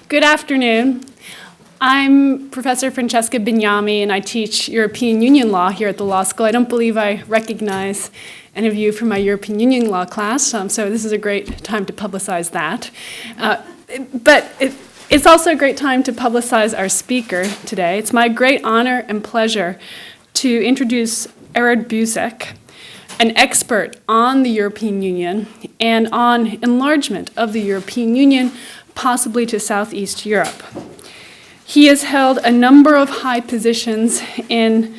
Good afternoon. I'm Professor Francesca Bignami, and I teach European Union law here at the law school. I don't believe I recognize any of you from my European Union law class, so this is a great time to publicize that. But it's also a great time to publicize our speaker today. It's my great honor and pleasure to introduce Erhard Busek, an expert on the European Union and on enlargement of the European Union, possibly to Southeast Europe. He has held a number of high positions in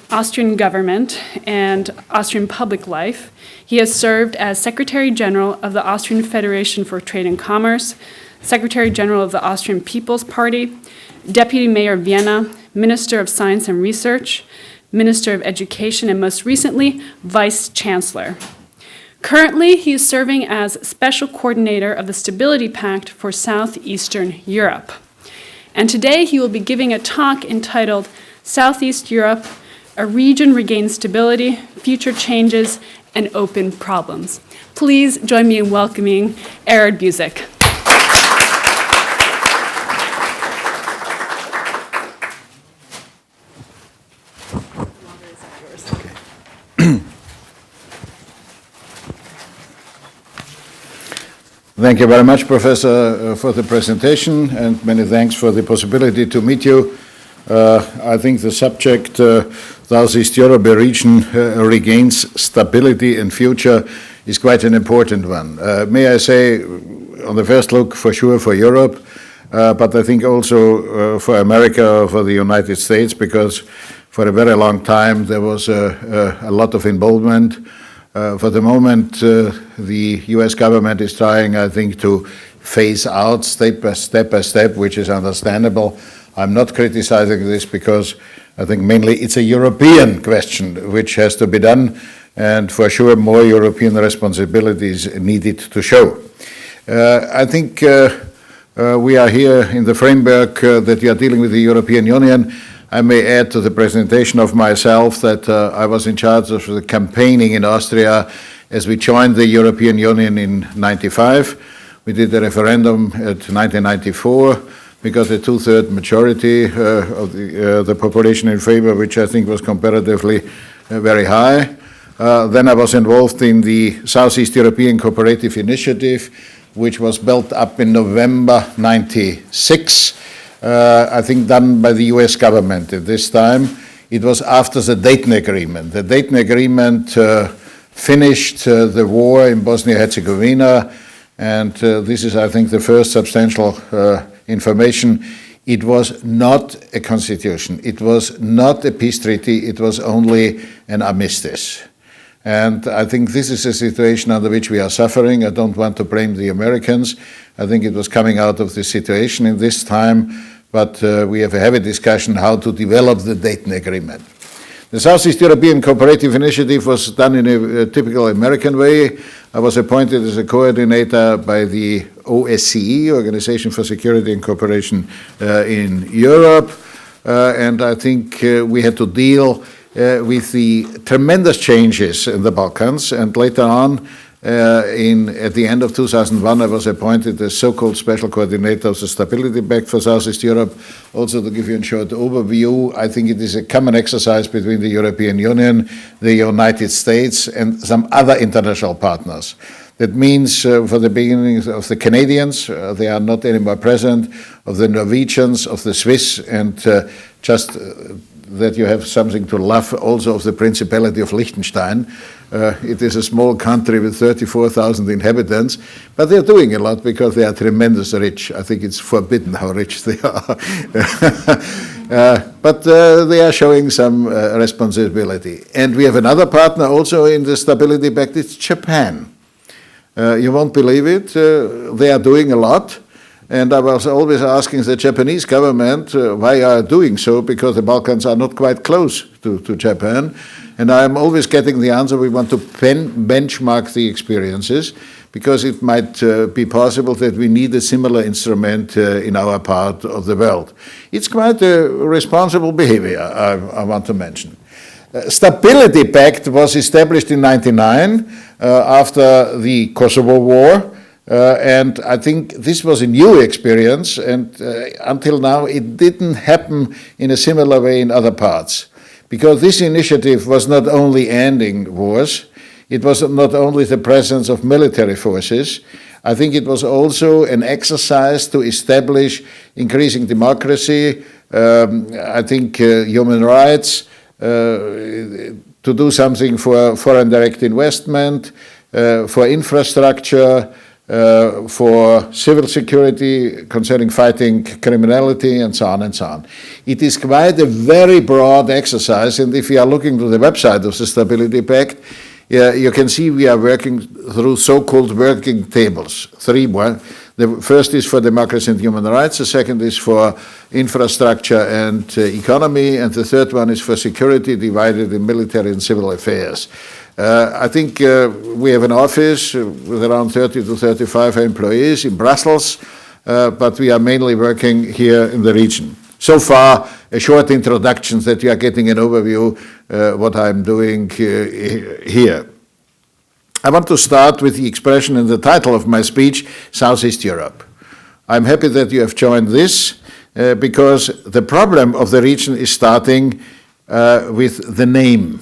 Austrian government and Austrian public life. He has served as Secretary General of the Austrian Federation for Trade and Commerce, Secretary General of the Austrian People's Party, Deputy Mayor of Vienna, Minister of Science and Research, Minister of Education, and most recently, Vice Chancellor. Currently, he is serving as Special Coordinator of the Stability Pact for Southeastern Europe. And today he will be giving a talk entitled Southeast Europe, a region regains stability, future changes, and open problems. Please join me in welcoming Erhard Busek. Thank you very much, Professor, for the presentation, and many thanks for the possibility to meet you. I think the subject, Southeast Europe, a region regains stability and future, is quite an important one. May I say, on the first look, for sure for Europe, but I think also for America, for the United States, because for a very long time there was a lot of involvement. For the moment, the US government is trying, I think, to phase out step by step, which is understandable. I'm not criticizing this because I think mainly it's a European question which has to be done, and for sure more European responsibilities needed to show. I think we are here in the framework that you are dealing with the European Union. I may add to the presentation of myself that I was in charge of the campaigning in Austria as we joined the European Union in '95. We did a referendum at 1994. We got a two-thirds majority of the population in favor, which I think was comparatively very high. Then I was involved in the Southeast European Cooperative Initiative, which was built up in November '96. I think done by the US government at this time. It was after the Dayton Agreement. The Dayton Agreement finished the war in Bosnia Herzegovina, and this is, I think, the first substantial information. It was not a constitution. It was not a peace treaty. It was only an armistice. And I think this is a situation under which we are suffering. I don't want to blame the Americans. I think it was coming out of the situation in this time, but we have a heavy discussion how to develop the Dayton Agreement. The Southeast European Cooperative Initiative was done in a typical American way. I was appointed as a coordinator by the OSCE, Organization for Security and Cooperation in Europe, and I think we had to deal with the tremendous changes in the Balkans, and later on, at the end of 2001, I was appointed as so-called Special Coordinator of the Stability Pact for Southeast Europe. Also, to give you a short overview, I think it is a common exercise between the European Union, the United States, and some other international partners. That means for the beginning of the Canadians, they are not anymore present, of the Norwegians, of the Swiss, and just that you have something to love also of the Principality of Liechtenstein. It is a small country with 34,000 inhabitants, but they're doing a lot because they are tremendously rich. I think it's forbidden how rich they are. But they are showing some responsibility. And we have another partner also in the Stability Pact, it's Japan. You won't believe it, they are doing a lot. And I was always asking the Japanese government why are doing so, because the Balkans are not quite close to Japan. And I'm always getting the answer, we want to benchmark the experiences, because it might be possible that we need a similar instrument in our part of the world. It's quite a responsible behavior, I want to mention. Stability Pact was established in '99 after the Kosovo War. And I think this was a new experience, and until now it didn't happen in a similar way in other parts. Because this initiative was not only ending wars, it was not only the presence of military forces, I think it was also an exercise to establish increasing democracy, I think human rights, to do something for foreign direct investment, for infrastructure, for civil security concerning fighting criminality, and so on and so on. It is quite a very broad exercise, and if you are looking to the website of the Stability Pact, you can see we are working through so-called working tables. Three more. The first is for democracy and human rights, the second is for infrastructure and economy, and the third one is for security, divided in military and civil affairs. I think we have an office with around 30 to 35 employees in Brussels, but we are mainly working here in the region. So far, a short introduction that you are getting an overview what I'm doing here. I want to start with the expression in the title of my speech, Southeast Europe. I'm happy that you have joined this because the problem of the region is starting with the name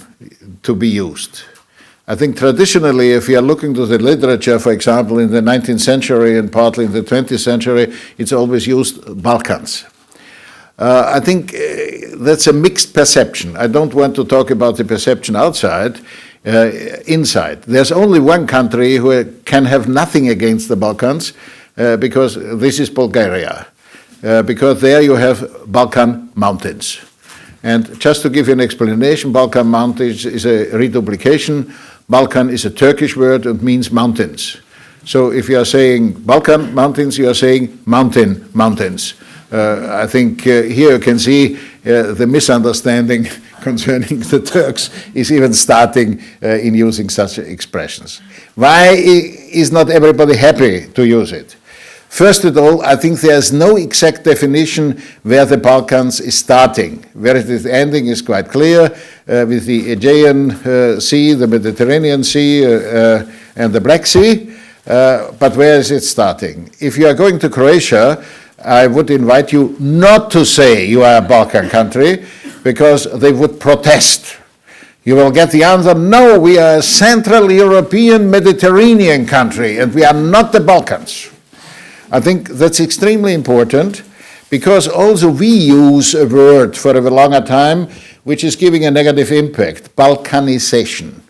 to be used. I think traditionally, if you are looking to the literature, for example, in the 19th century and partly in the 20th century, it's always used Balkans. I think that's a mixed perception. I don't want to talk about the perception outside, inside. There's only one country who can have nothing against the Balkans, because this is Bulgaria, because there you have Balkan mountains. And just to give you an explanation, Balkan mountains is a reduplication. Balkan is a Turkish word and means mountains. So if you are saying Balkan mountains, you are saying mountains. I think here you can see the misunderstanding concerning the Turks is even starting in using such expressions. Why is not everybody happy to use it? First of all, I think there's no exact definition where the Balkans is starting. Where it is ending is quite clear, with the Aegean Sea, the Mediterranean Sea, and the Black Sea. But where is it starting? If you are going to Croatia, I would invite you not to say you are a Balkan country, because they would protest. You will get the answer, no, we are a Central European Mediterranean country, and we are not the Balkans. I think that's extremely important, because also we use a word for a longer time which is giving a negative impact, Balkanization.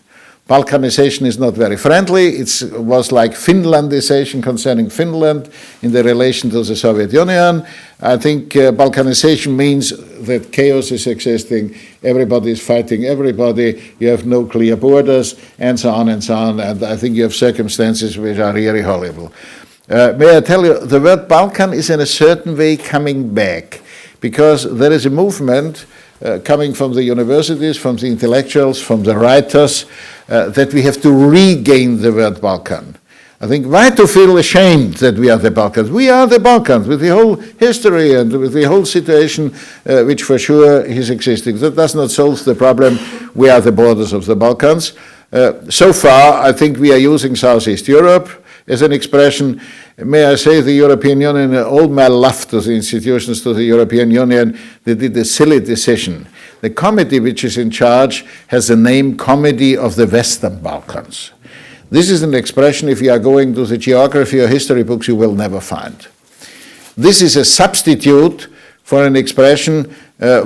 Balkanization is not very friendly. It was like Finlandization concerning Finland in the relation to the Soviet Union. I think Balkanization means that chaos is existing, everybody is fighting everybody, you have no clear borders, and so on and so on, and I think you have circumstances which are really horrible. May I tell you, the word Balkan is in a certain way coming back, because there is a movement coming from the universities, from the intellectuals, from the writers, that we have to regain the word Balkan. I think why to feel ashamed that we are the Balkans? We are the Balkans, with the whole history and with the whole situation which for sure is existing. That does not solve the problem. We are the borders of the Balkans. So far, I think we are using Southeast Europe as an expression. May I say, the European Union, all my love to the institutions, to the European Union, they did a silly decision. The committee which is in charge has the name Committee of the Western Balkans. This is an expression, if you are going to the geography or history books, you will never find. This is a substitute for an expression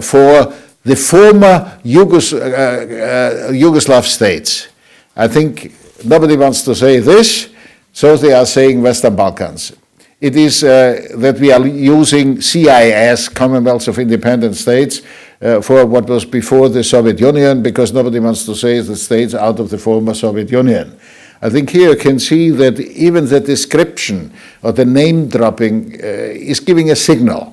for the former Yugoslav states. I think nobody wants to say this, so they are saying Western Balkans. It is that we are using CIS, Commonwealth of Independent States, for what was before the Soviet Union, because nobody wants to say the states out of the former Soviet Union. I think here you can see that even the description or the name dropping is giving a signal.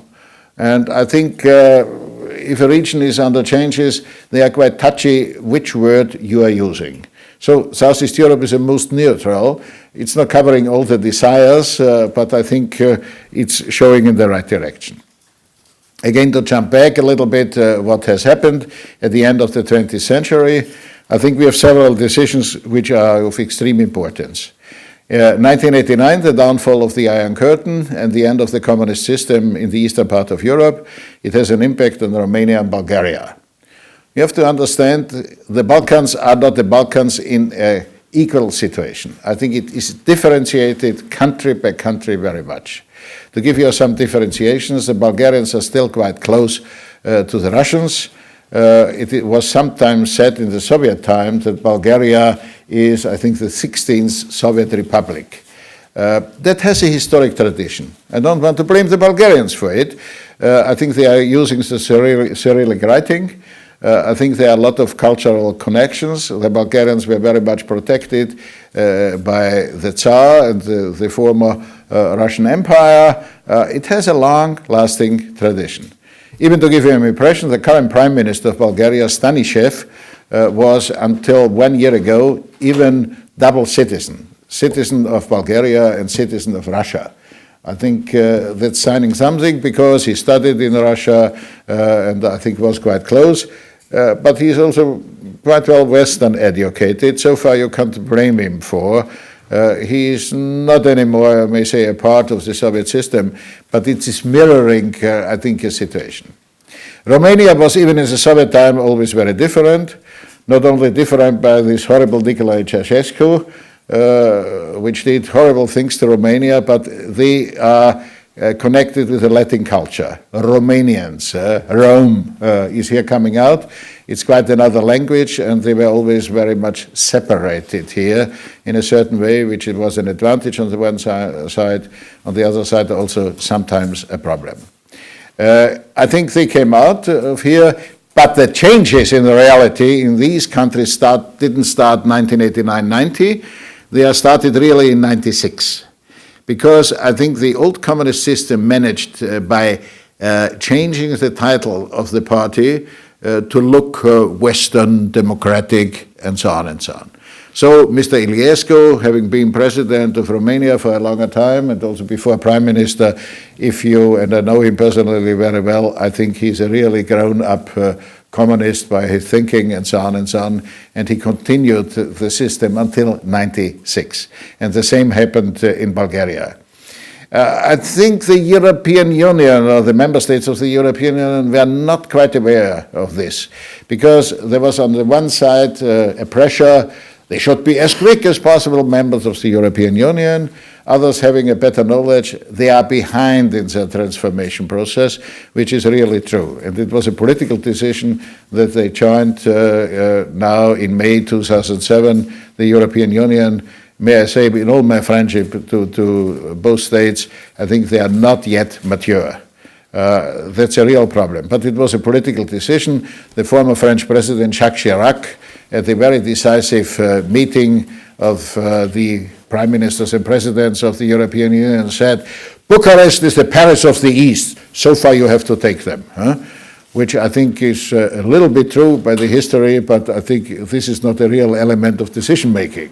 And I think if a region is under changes, they are quite touchy which word you are using. So Southeast Europe is the most neutral. It's not covering all the desires, but I think it's showing in the right direction. Again, to jump back a little bit, what has happened at the end of the 20th century, I think we have several decisions which are of extreme importance. 1989, the downfall of the Iron Curtain and the end of the communist system in the eastern part of Europe. It has an impact on Romania and Bulgaria. You have to understand the Balkans are not the Balkans in an equal situation. I think it is differentiated country by country very much. To give you some differentiations, the Bulgarians are still quite close to the Russians. It was sometimes said in the Soviet time that Bulgaria is, I think, the 16th Soviet republic. That has a historic tradition. I don't want to blame the Bulgarians for it. I think they are using the Cyrillic writing. I think there are a lot of cultural connections. The Bulgarians were very much protected by the Tsar and the former Russian Empire. It has a long-lasting tradition. Even to give you an impression, the current Prime Minister of Bulgaria, Stanishev, was until 1 year ago even double citizen of Bulgaria and citizen of Russia. I think that's signing something because he studied in Russia and I think was quite close. But he's also quite well Western educated. So far you can't blame him for. He is not anymore, I may say, a part of the Soviet system, but it is mirroring, I think, a situation. Romania was, even in the Soviet time, always very different. Not only different by this horrible Nicolae Ceausescu, which did horrible things to Romania, but they are connected with the Latin culture. Romanians, Rome is here coming out. It's quite another language, and they were always very much separated here in a certain way, which it was an advantage on the one side, on the other side also sometimes a problem. I think they came out of here, but the changes in the reality in these countries didn't start 1989-90, they are started really in 96. Because I think the old communist system managed by changing the title of the party to look Western, democratic, and so on and so on. So Mr. Iliescu, having been president of Romania for a longer time and also before prime minister, and I know him personally very well, I think he's a really grown-up communist by his thinking and so on, and he continued the system until 96. And the same happened in Bulgaria. I think the European Union, or the member states of the European Union, were not quite aware of this, because there was on the one side a pressure, they should be as quick as possible members of the European Union. Others having a better knowledge, they are behind in the transformation process, which is really true. And it was a political decision that they joined now in May 2007, the European Union. May I say, in all my friendship to both states, I think they are not yet mature. That's a real problem. But it was a political decision. The former French President Jacques Chirac, at a very decisive meeting of the prime ministers and presidents of the European Union, said, Bucharest is the Paris of the East, so far you have to take them. Which I think is a little bit true by the history, but I think this is not a real element of decision-making.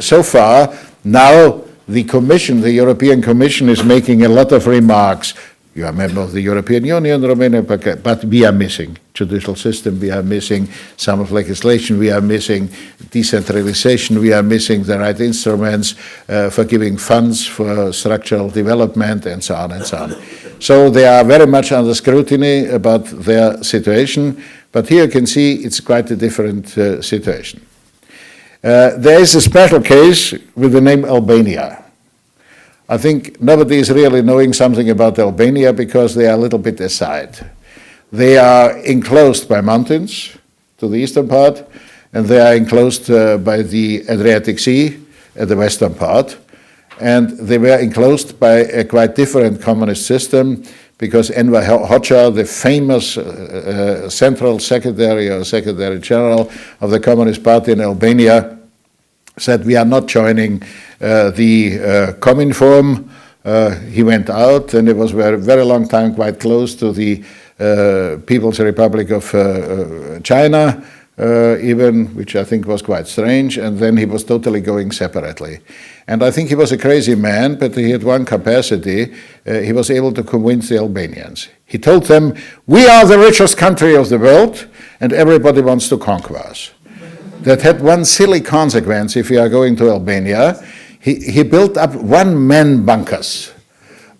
So far, now the Commission, the European Commission, is making a lot of remarks. You are a member of the European Union, Romania, but we are missing judicial system, we are missing some of legislation, we are missing decentralization, we are missing the right instruments for giving funds for structural development, and so on and so on. So they are very much under scrutiny about their situation, but here you can see it's quite a different situation. There is a special case with the name Albania. I think nobody is really knowing something about Albania because they are a little bit aside. They are enclosed by mountains to the eastern part, and they are enclosed by the Adriatic Sea at the western part. And they were enclosed by a quite different communist system because Enver Hoxha, the famous central secretary or secretary general of the Communist Party in Albania, said we are not joining the Cominform. He went out, and it was a very long time quite close to the People's Republic of China, even, which I think was quite strange, and then he was totally going separately. And I think he was a crazy man, but he had one capacity. He was able to convince the Albanians. He told them, we are the richest country of the world, and everybody wants to conquer us. That had one silly consequence if you are going to Albania. He built up one-man bunkers,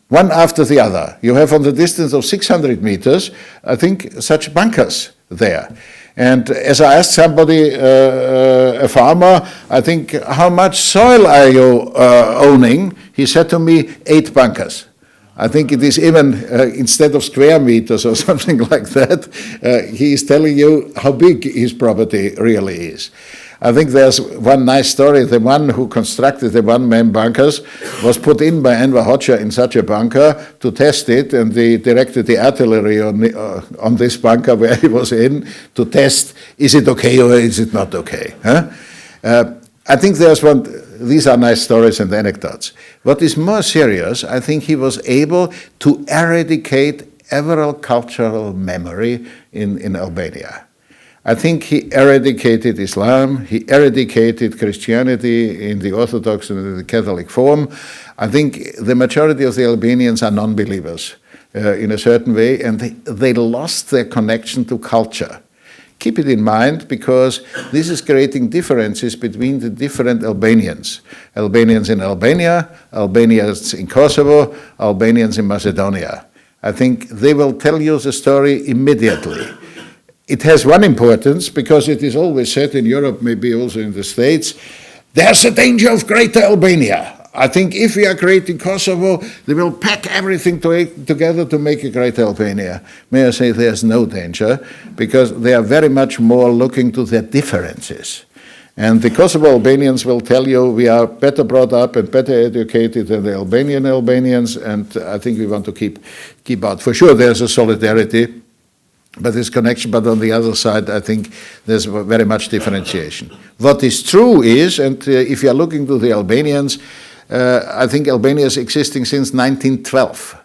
one after the other. You have on the distance of 600 meters, I think, such bunkers there. And as I asked somebody, a farmer, I think, how much soil are you owning? He said to me, 8 bunkers. I think it is even, instead of square meters or something like that, he is telling you how big his property really is. I think there's one nice story. The one who constructed the one-man bunkers was put in by Enver Hoxha in such a bunker to test it, and they directed the artillery on this bunker where he was in to test, is it okay or is it not okay? Huh? I think there's one, these are nice stories and anecdotes. What is more serious, I think he was able to eradicate every cultural memory in Albania. I think he eradicated Islam, he eradicated Christianity in the Orthodox and in the Catholic form. I think the majority of the Albanians are non-believers in a certain way, and they lost their connection to culture. Keep it in mind, because this is creating differences between the different Albanians. Albanians in Albania, Albanians in Kosovo, Albanians in Macedonia. I think they will tell you the story immediately. It has one importance, because it is always said in Europe, maybe also in the States, there's a danger of Greater Albania. I think if we are creating Kosovo, they will pack everything together to make a Greater Albania. May I say there's no danger, because they are very much more looking to their differences. And the Kosovo Albanians will tell you we are better brought up and better educated than the Albanian Albanians, and I think we want to keep out. For sure there's a solidarity, but this connection, but on the other side, I think there's very much differentiation. What is true is, and if you are looking to the Albanians, I think Albania is existing since 1912.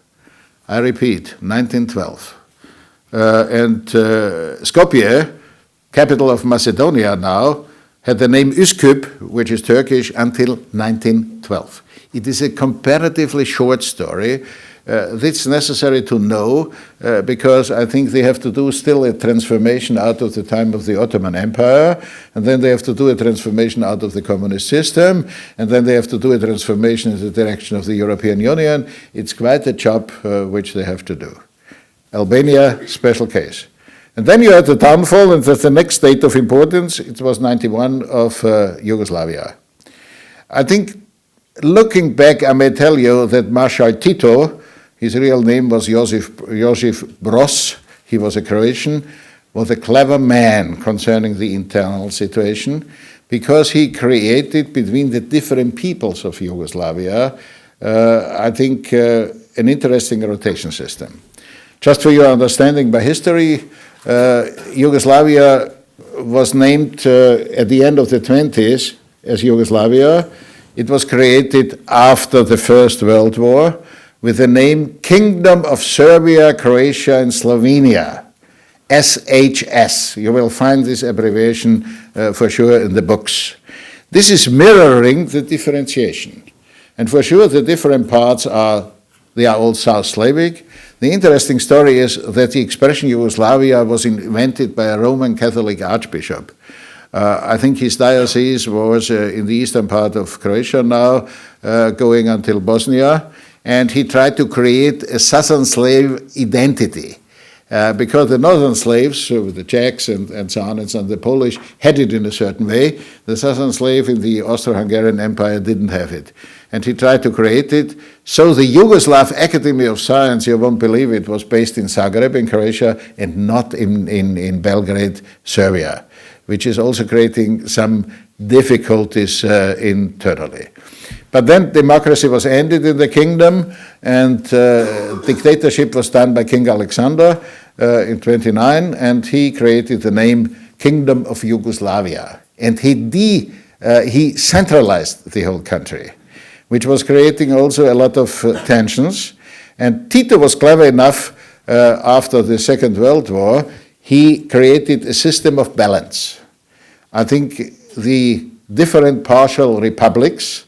I repeat, 1912. And Skopje, capital of Macedonia now, had the name Üsküp, which is Turkish, until 1912. It is a comparatively short story. It's necessary to know because I think they have to do still a transformation out of the time of the Ottoman Empire, and then they have to do a transformation out of the communist system, and then they have to do a transformation in the direction of the European Union. It's quite a job which they have to do. Albania, special case. And then you had the downfall, and that's the next state of importance. It was 91 of Yugoslavia. I think, looking back, I may tell you that Marshal Tito, his real name was Josip Broz, he was a Croatian, was a clever man concerning the internal situation, because he created between the different peoples of Yugoslavia, I think, an interesting rotation system. Just for your understanding by history, Yugoslavia was named at the end of the 20s as Yugoslavia. It was created after the First World War with the name Kingdom of Serbia, Croatia, and Slovenia, SHS. You will find this abbreviation for sure in the books. This is mirroring the differentiation. And for sure the different parts they are all South Slavic. The interesting story is that the expression Yugoslavia was invented by a Roman Catholic archbishop. I think his diocese was in the eastern part of Croatia now, going until Bosnia, and he tried to create a southern slave identity. Because the northern slaves, the Czechs and so on, and the Polish, had it in a certain way. The southern slave in the Austro-Hungarian Empire didn't have it. And he tried to create it. So the Yugoslav Academy of Science, you won't believe it, was based in Zagreb in Croatia and not in Belgrade, Serbia, which is also creating some difficulties internally. But then democracy was ended in the kingdom, and dictatorship was done by King Alexander in 29, and he created the name Kingdom of Yugoslavia. And he centralized the whole country, which was creating also a lot of tensions. And Tito was clever enough, after the Second World War, he created a system of balance. I think the different partial republics,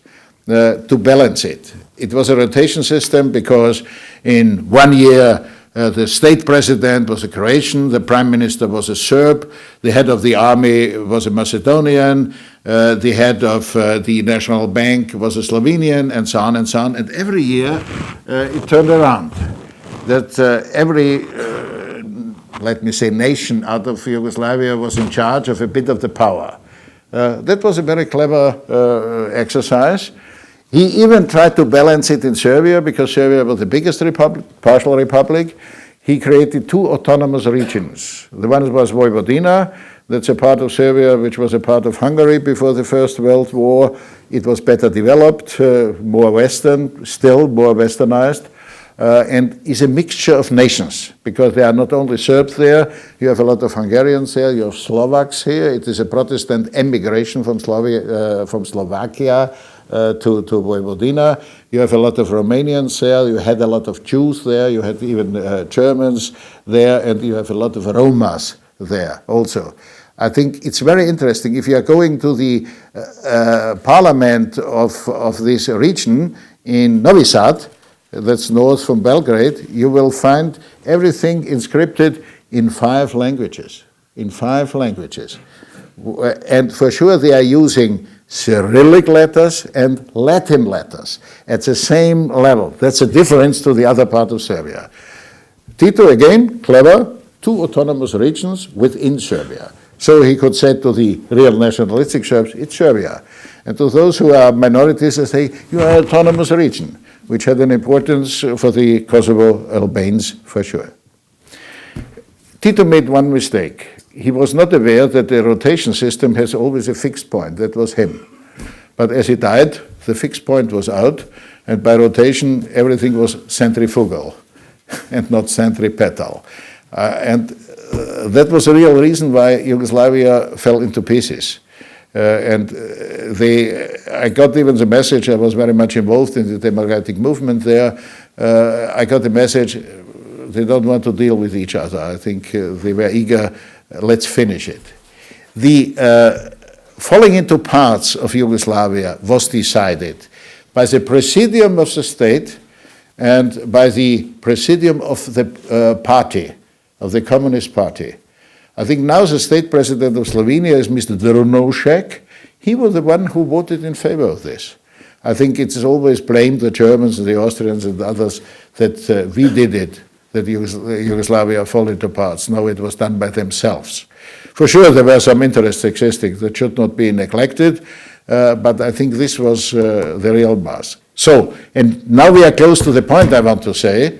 to balance it. It was a rotation system because in 1 year The state president was a Croatian, the prime minister was a Serb, the head of the army was a Macedonian, the head of the national bank was a Slovenian, and so on and so on. And every year it turned around. That every, let me say, nation out of Yugoslavia was in charge of a bit of the power. That was a very clever exercise. He even tried to balance it in Serbia, because Serbia was the biggest partial republic. He created two autonomous regions. The one was Vojvodina, that's a part of Serbia which was a part of Hungary before the First World War. It was better developed, more Western, still more westernized, and is a mixture of nations, because there are not only Serbs there, you have a lot of Hungarians there, you have Slovaks here. It is a Protestant emigration from Slovakia to Vojvodina. You have a lot of Romanians there, you had a lot of Jews there, you had even Germans there, and you have a lot of Romas there also. I think it's very interesting. If you are going to the parliament of this region in Novi Sad, that's north from Belgrade, you will find everything inscripted in 5 languages. In 5 languages. And for sure they are using Cyrillic letters and Latin letters at the same level. That's a difference to the other part of Serbia. Tito, again, clever, 2 autonomous regions within Serbia. So he could say to the real nationalistic Serbs, it's Serbia. And to those who are minorities, they say, you are an autonomous region, which had an importance for the Kosovo Albanians for sure. Tito made one mistake. He was not aware that the rotation system has always a fixed point. That was him. But as he died, the fixed point was out, and by rotation, everything was centrifugal and not centripetal. That was the real reason why Yugoslavia fell into pieces. I got even the message, I was very much involved in the democratic movement there. I got the message, they don't want to deal with each other. I think they were eager, let's finish it. The falling into parts of Yugoslavia was decided by the presidium of the state and by the presidium of the party, of the Communist Party. I think now the state president of Slovenia is Mr. Drnovšek. He was the one who voted in favor of this. I think it is always blamed the Germans and the Austrians and others that we did it, that Yugoslavia fell into parts. No, it was done by themselves. For sure, there were some interests existing that should not be neglected, but I think this was the real mass. So, and now we are close to the point I want to say.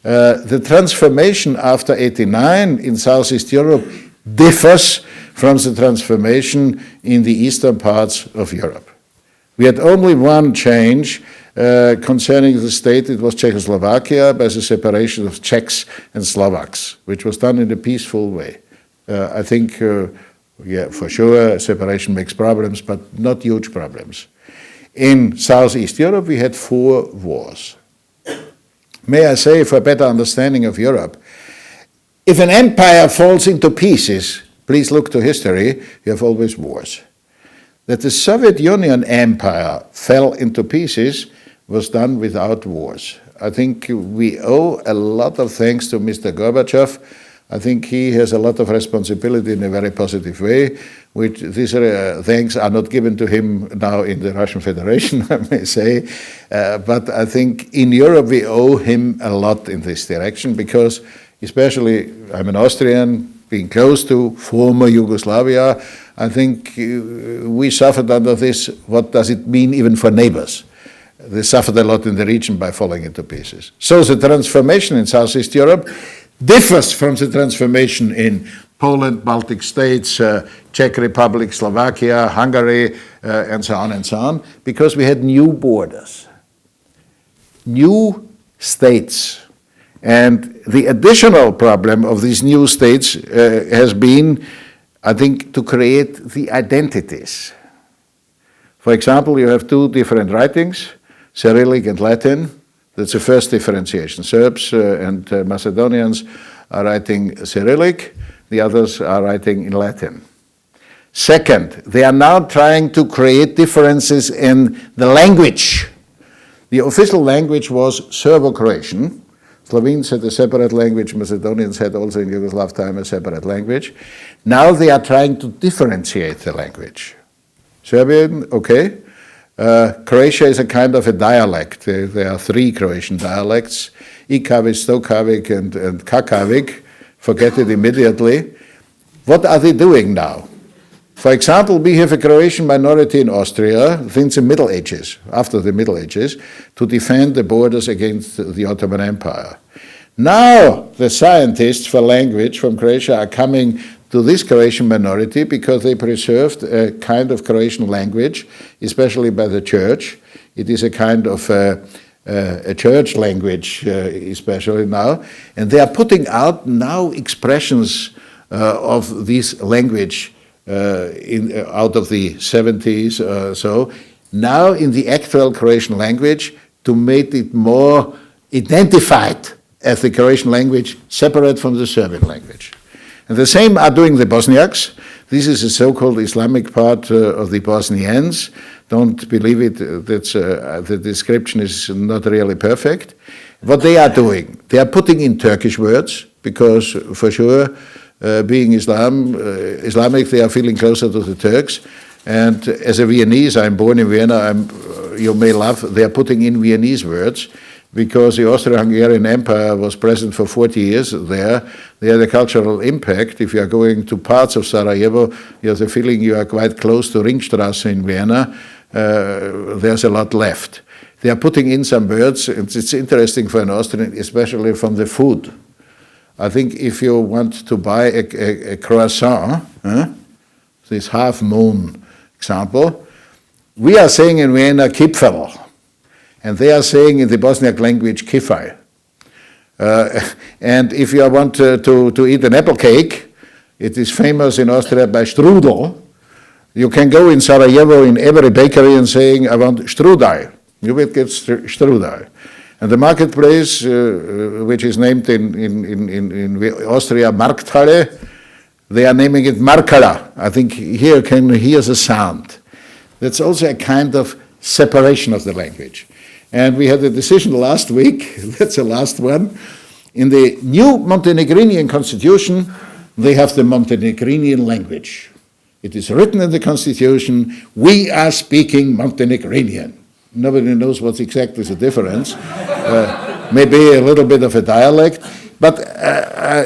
The transformation after '89 in Southeast Europe differs from the transformation in the eastern parts of Europe. We had only one change concerning the state. It was Czechoslovakia by the separation of Czechs and Slovaks, which was done in a peaceful way. I think, yeah, for sure, separation makes problems, but not huge problems. In Southeast Europe, we had 4 wars. May I say, for a better understanding of Europe, if an empire falls into pieces, please look to history, you have always wars. That the Soviet Union empire fell into pieces was done without wars. I think we owe a lot of thanks to Mr. Gorbachev. I think he has a lot of responsibility in a very positive way, which these thanks are not given to him now in the Russian Federation, I may say. But I think in Europe we owe him a lot in this direction, because especially I'm an Austrian, being close to former Yugoslavia, I think we suffered under this. What does it mean even for neighbors? They suffered a lot in the region by falling into pieces. So the transformation in Southeast Europe differs from the transformation in Poland, Baltic states, Czech Republic, Slovakia, Hungary, and so on, because we had new borders, new states. And the additional problem of these new states has been, I think, to create the identities. For example, you have 2 different writings, Cyrillic and Latin. That's the first differentiation. Serbs and Macedonians are writing Cyrillic, the others are writing in Latin. Second, they are now trying to create differences in the language. The official language was Serbo-Croatian, Slovenes had a separate language, Macedonians had also in Yugoslav time a separate language. Now they are trying to differentiate the language. Serbian, okay. Croatia is a kind of a dialect. There are 3 Croatian dialects, Ikavik, Stokavik, and Kakavik. Forget it immediately. What are they doing now? For example, we have a Croatian minority in Austria since the Middle Ages, after the Middle Ages, to defend the borders against the Ottoman Empire. Now the scientists for language from Croatia are coming to this Croatian minority because they preserved a kind of Croatian language, especially by the church. It is a kind of a church language, especially now, and they are putting out now expressions of this language out of the 70s or so, now in the actual Croatian language to make it more identified as the Croatian language separate from the Serbian language. And the same are doing the Bosniaks. This is a so-called Islamic part of the Bosnians. Don't believe it, the description is not really perfect. What they are doing, they are putting in Turkish words, because for sure, being Islamic, they are feeling closer to the Turks. And as a Viennese, I'm born in Vienna, you may laugh, they are putting in Viennese words, because the Austro-Hungarian Empire was present for 40 years there. They had a cultural impact. If you are going to parts of Sarajevo, you have the feeling you are quite close to Ringstrasse in Vienna. There's a lot left. They are putting in some words. It's interesting for an Austrian, especially from the food. I think if you want to buy a croissant, this half-moon example, we are saying in Vienna Kipferl, and they are saying in the Bosniak language kifaj. And if you want to eat an apple cake, it is famous in Austria by strudel. You can go in Sarajevo in every bakery and saying, I want strudel. You will get strudel. And the marketplace, which is named in Austria Markthalle, they are naming it Markala. I think here you can hear the sound. That's also a kind of separation of the language. And we had a decision last week, that's the last one. In the new Montenegrinian constitution, they have the Montenegrinian language. It is written in the constitution, we are speaking Montenegrinian. Nobody knows what's exactly the difference. Maybe a little bit of a dialect, but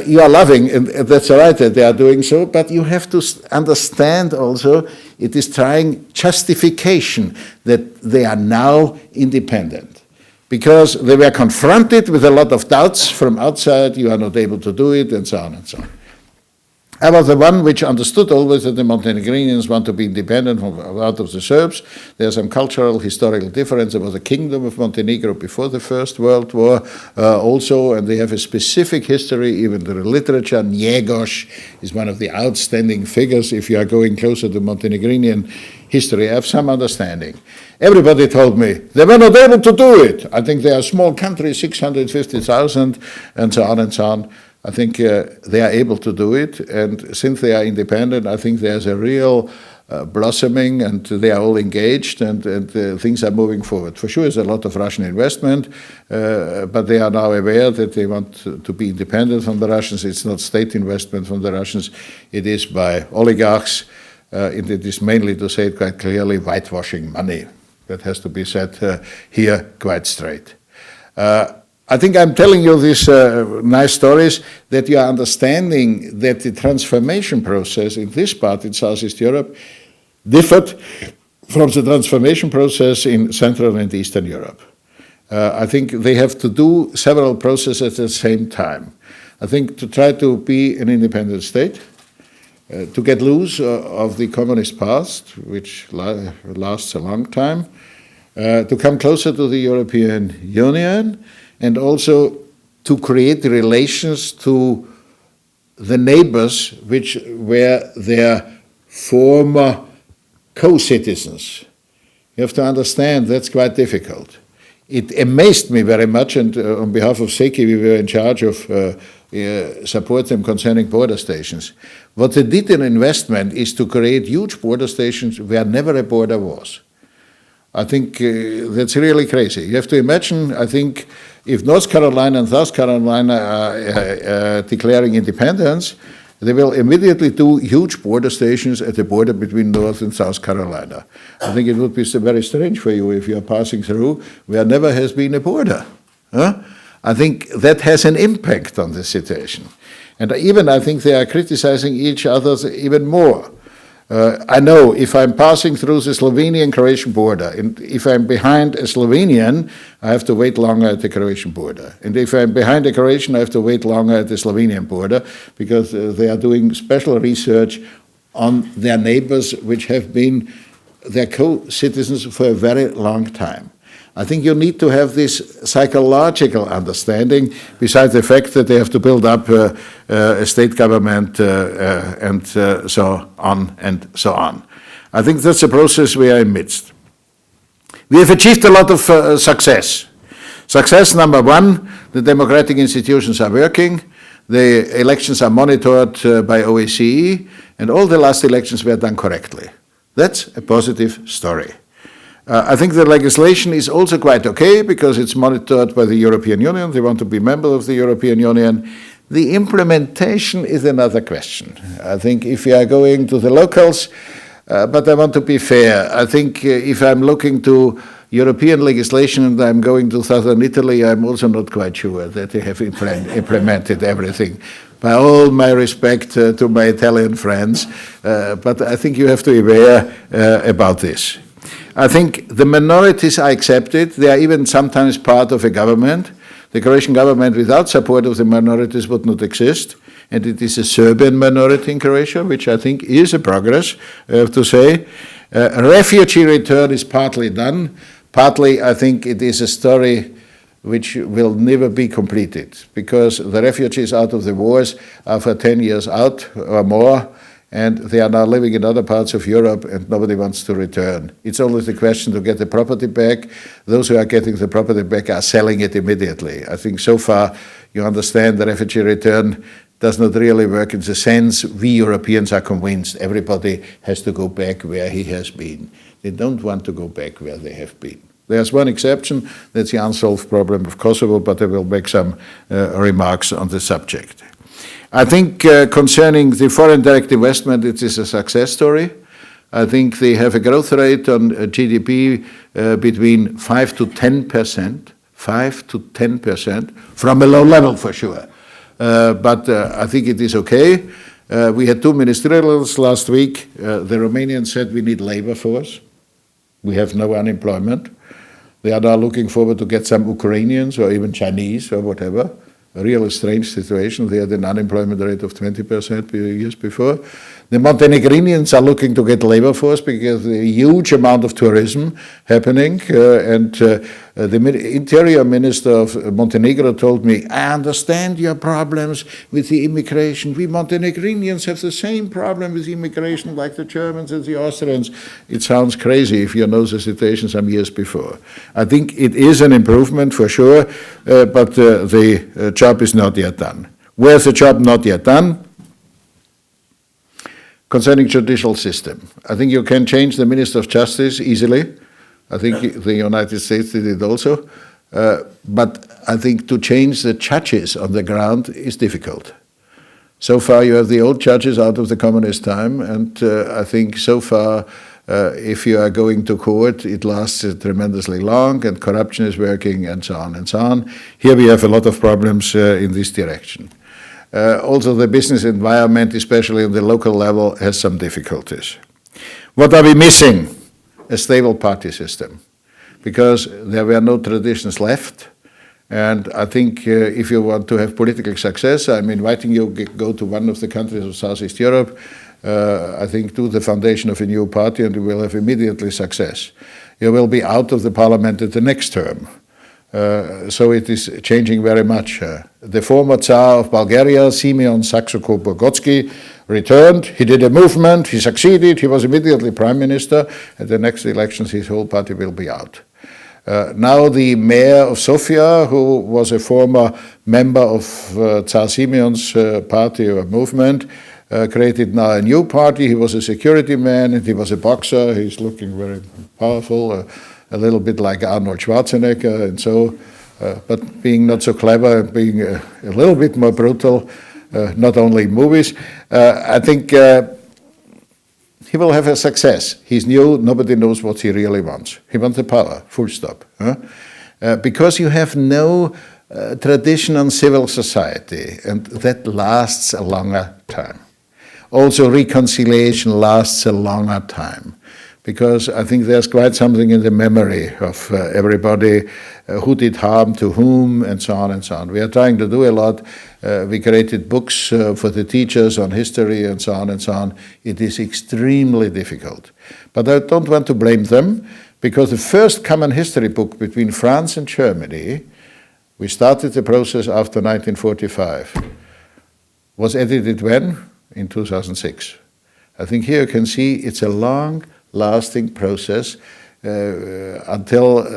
you are laughing, and that's right that they are doing so, but you have to understand also it is trying justification that they are now independent. Because they were confronted with a lot of doubts from outside, you are not able to do it, and so on and so on. I was the one which understood always that the Montenegrinians want to be independent out of the Serbs. There's some cultural, historical difference. There was a kingdom of Montenegro before the First World War also, and they have a specific history, even the literature. Njegoš is one of the outstanding figures. If you are going closer to Montenegrinian history, I have some understanding. Everybody told me they were not able to do it. I think they are a small country, 650,000, and so on and so on. I think they are able to do it, and since they are independent, I think there's a real blossoming, and they are all engaged, and things are moving forward. For sure, there's a lot of Russian investment, but they are now aware that they want to be independent from the Russians. It's not state investment from the Russians, it is by oligarchs. It is mainly, to say it quite clearly, whitewashing money. That has to be said here quite straight. I think I'm telling you these nice stories that you are understanding that the transformation process in this part in Southeast Europe differed from the transformation process in Central and Eastern Europe. I think they have to do several processes at the same time. I think to try to be an independent state, to get loose of the communist past, which lasts a long time, to come closer to the European Union, and also to create relations to the neighbors which were their former co-citizens. You have to understand that's quite difficult. It amazed me very much, and on behalf of SECI we were in charge of support them concerning border stations. What they did in investment is to create huge border stations where never a border was. I think that's really crazy. You have to imagine, I think, if North Carolina and South Carolina are declaring independence, they will immediately do huge border stations at the border between North and South Carolina. I think it would be very strange for you if you are passing through where never has been a border. I think that has an impact on the situation. And even I think they are criticizing each other even more. I know if I'm passing through the Slovenian-Croatian border, and if I'm behind a Slovenian, I have to wait longer at the Croatian border. And if I'm behind a Croatian, I have to wait longer at the Slovenian border, because they are doing special research on their neighbors, which have been their co-citizens for a very long time. I think you need to have this psychological understanding, besides the fact that they have to build up a state government and so on and so on. I think that's a process we are in midst. We have achieved a lot of success. Success number one, the democratic institutions are working, the elections are monitored by OSCE, and all the last elections were done correctly. That's a positive story. I think the legislation is also quite okay because it's monitored by the European Union. They want to be member of the European Union. The implementation is another question. I think if you are going to the locals, but I want to be fair. I think if I'm looking to European legislation and I'm going to southern Italy, I'm also not quite sure that they have implemented everything. By all my respect to my Italian friends, but I think you have to be aware about this. I think the minorities are accepted. They are even sometimes part of a government. The Croatian government without support of the minorities would not exist. And it is a Serbian minority in Croatia, which I think is a progress, I have to say. Refugee return is partly done. Partly, I think it is a story which will never be completed, because the refugees out of the wars are for 10 years out or more, and they are now living in other parts of Europe and nobody wants to return. It's only the question to get the property back. Those who are getting the property back are selling it immediately. I think so far you understand the refugee return does not really work in the sense we Europeans are convinced everybody has to go back where he has been. They don't want to go back where they have been. There's one exception, that's the unsolved problem of Kosovo, but I will make some remarks on the subject. I think concerning the foreign direct investment, it is a success story. I think they have a growth rate on GDP between 5 to 10%, 5 to 10%, from a low level for sure. But I think it is okay. We had two ministerials last week. The Romanians said we need labor force. We have no unemployment. They are now looking forward to get some Ukrainians or even Chinese or whatever. A really strange situation. They had an unemployment rate of 20% years before. The Montenegrinians are looking to get labor force because a huge amount of tourism happening. The interior minister of Montenegro told me, I understand your problems with the immigration. We Montenegrinians have the same problem with immigration like the Germans and the Austrians. It sounds crazy if you know the situation some years before. I think it is an improvement for sure, but the job is not yet done. Where's the job not yet done? Concerning judicial system, I think you can change the Minister of Justice easily. I think the United States did it also. But I think to change the judges on the ground is difficult. So far you have the old judges out of the communist time, and I think so far if you are going to court, it lasts tremendously long, and corruption is working, and so on and so on. Here we have a lot of problems in this direction. Also the business environment, especially on the local level, has some difficulties. What are we missing? A stable party system, because there were no traditions left. And I think if you want to have political success, I'm inviting you to go to one of the countries of Southeast Europe. I think do the foundation of a new party and you will have immediately success. You will be out of the parliament at the next term. So it is changing very much. The former Tsar of Bulgaria, Simeon Saksoko-Bogotsky, returned. He did a movement, he succeeded, he was immediately prime minister. At the next elections, his whole party will be out. Now the mayor of Sofia, who was a former member of Tsar Simeon's party or movement, created now a new party. He was a security man and he was a boxer. He's looking very powerful, a little bit like Arnold Schwarzenegger and so, but being not so clever, being a little bit more brutal, not only in movies. I think he will have a success. He's new, nobody knows what he really wants. He wants the power, full stop. Because you have no tradition on civil society, and that lasts a longer time. Also, reconciliation lasts a longer time, because I think there's quite something in the memory of everybody, who did harm to whom, and so on and so on. We are trying to do a lot. We created books for the teachers on history and so on and so on. It is extremely difficult. But I don't want to blame them, because the first common history book between France and Germany, we started the process after 1945, was edited when? In 2006. I think here you can see it's a long-lasting process until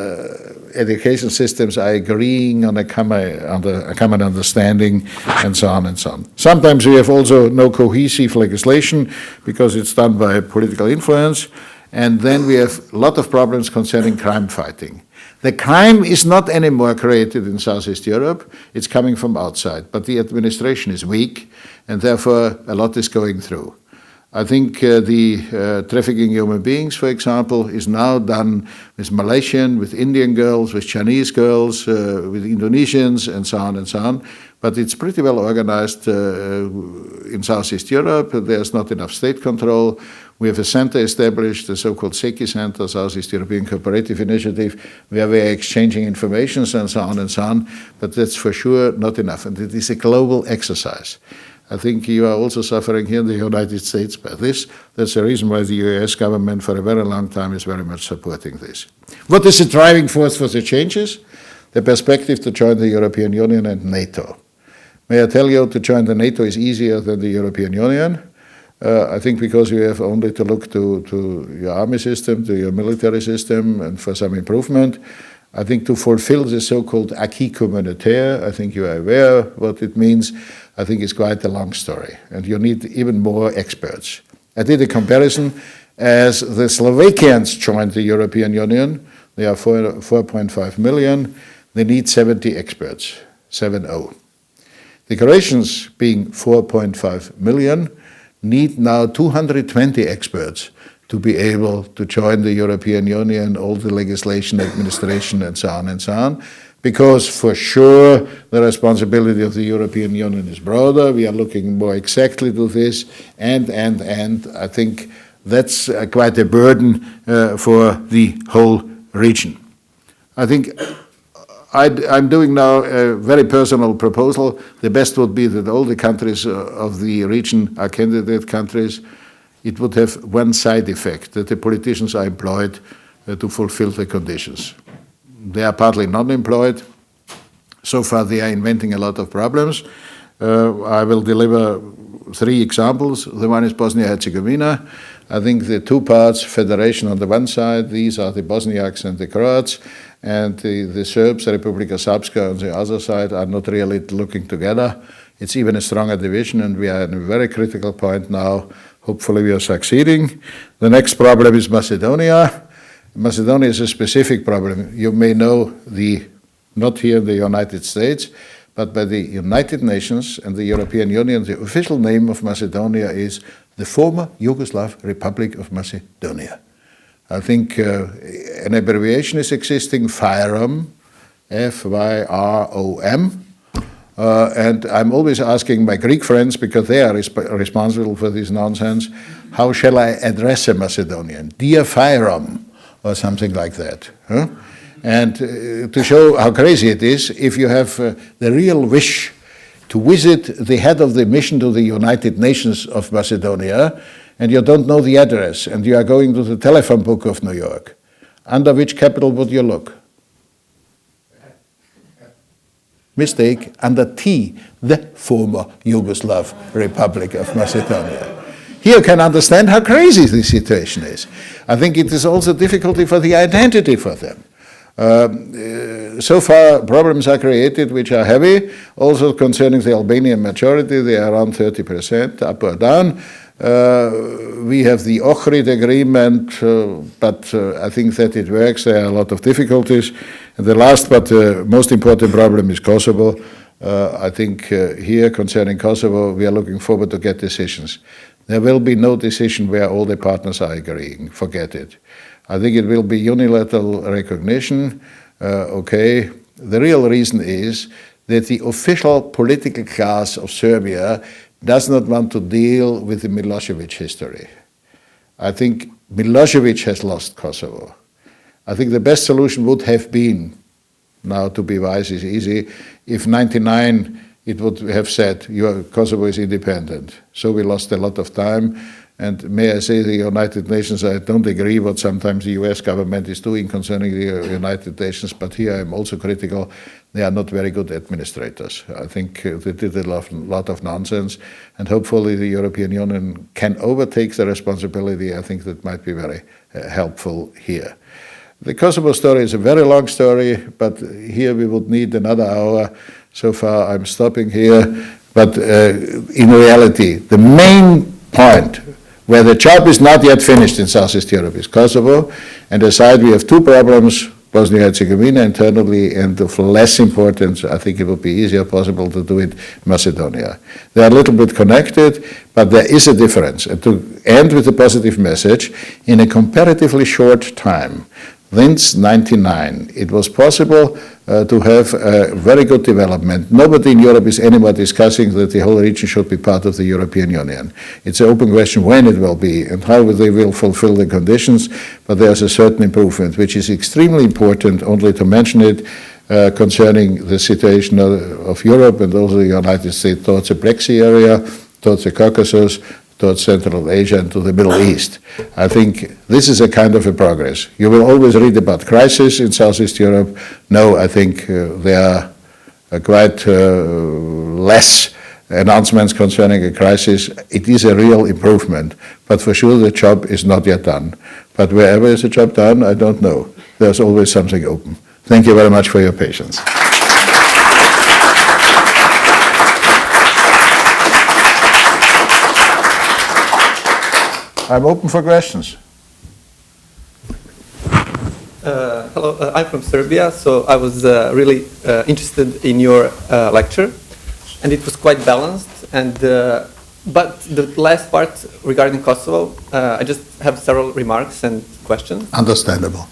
education systems are agreeing on a common understanding, and so on and so on. Sometimes we have also no cohesive legislation because it's done by political influence, and then we have a lot of problems concerning crime fighting. The crime is not anymore created in Southeast Europe, it's coming from outside, but the administration is weak, and therefore a lot is going through. I think the trafficking human beings, for example, is now done with Malaysian, with Indian girls, with Chinese girls, with Indonesians, and so on and so on. But it's pretty well organized in Southeast Europe. There's not enough state control. We have a center established, the so-called SECI Center, Southeast European Cooperative Initiative, where we are exchanging information and so on and so on. But that's for sure not enough. And it is a global exercise. I think you are also suffering here in the United States by this. That's the reason why the US government for a very long time is very much supporting this. What is the driving force for the changes? The perspective to join the European Union and NATO. May I tell you, to join the NATO is easier than the European Union. I think because you have only to look to your army system, to your military system, and for some improvement. I think to fulfill the so-called acquis communautaire, I think you are aware what it means. I think it's quite a long story, and you need even more experts. I did a comparison. As the Slovakians joined the European Union, they are 4.5 million, they need 70 experts, 7-0. The Croatians, being 4.5 million, need now 220 experts to be able to join the European Union, all the legislation, administration, and so on, because for sure the responsibility of the European Union is broader. We are looking more exactly to this, and I think that's quite a burden for the whole region. I think I'm doing now a very personal proposal. The best would be that all the countries of the region are candidate countries. It would have one side effect, that the politicians are employed to fulfill the conditions. They are partly non-employed. So far they are inventing a lot of problems. I will deliver 3 examples. The one is Bosnia Herzegovina. I think the 2 parts, federation on the one side, these are the Bosniaks and the Croats, and the Serbs, Republika Srpska on the other side, are not really looking together. It's even a stronger division, and we are at a very critical point now. Hopefully we are succeeding. The next problem is Macedonia. Macedonia is a specific problem. You may know, not here in the United States, but by the United Nations and the European Union, the official name of Macedonia is the former Yugoslav Republic of Macedonia. I think an abbreviation is existing, FYROM, F-Y-R-O-M. And I'm always asking my Greek friends, because they are responsible for this nonsense, how shall I address a Macedonian? Dear FYROM, or something like that. Huh? And to show how crazy it is, if you have the real wish to visit the head of the mission to the United Nations of Macedonia, and you don't know the address, and you are going to the telephone book of New York, under which capital would you look? Mistake, under T, the former Yugoslav Republic of Macedonia. Here you can understand how crazy this situation is. I think it is also difficulty for the identity for them. So far, problems are created which are heavy. Also concerning the Albanian majority, they are around 30%, up or down. We have the Ohrid agreement, but I think that it works. There are a lot of difficulties. And the last but most important problem is Kosovo. I think here concerning Kosovo, we are looking forward to get decisions. There will be no decision where all the partners are agreeing. Forget it. I think it will be unilateral recognition. Okay. The real reason is that the official political class of Serbia does not want to deal with the Milosevic history. I think Milosevic has lost Kosovo. I think the best solution would have been, now to be wise is easy, if 1999 it would have said Kosovo is independent. So we lost a lot of time. And may I say, the United Nations, I don't agree what sometimes the US government is doing concerning the United Nations, but here I'm also critical. They are not very good administrators. I think they did a lot of nonsense, and hopefully the European Union can overtake the responsibility. I think that might be very helpful here. The Kosovo story is a very long story, but here we would need another hour. So far I'm stopping here, but in reality, the main point where the job is not yet finished in Southeast Europe is Kosovo, and aside we have two problems, Bosnia Herzegovina internally, and of less importance, I think it would be easier possible to do it, Macedonia. They are a little bit connected, but there is a difference. And to end with a positive message, in a comparatively short time, since 1999, it was possible to have a very good development. Nobody in Europe is anymore discussing that the whole region should be part of the European Union. It's an open question when it will be and how they will fulfill the conditions, but there's a certain improvement, which is extremely important. Only to mention it concerning the situation of Europe and also the United States towards the Black Sea area, towards the Caucasus, towards Central Asia and to the Middle East. I think this is a kind of a progress. You will always read about crisis in Southeast Europe. No, I think there are quite less announcements concerning a crisis. It is a real improvement, but for sure the job is not yet done. But wherever is the job done, I don't know. There's always something open. Thank you very much for your patience. I'm open for questions. Hello, I'm from Serbia, so I was really interested in your lecture, and it was quite balanced. And but the last part regarding Kosovo, I just have several remarks and questions. Understandable.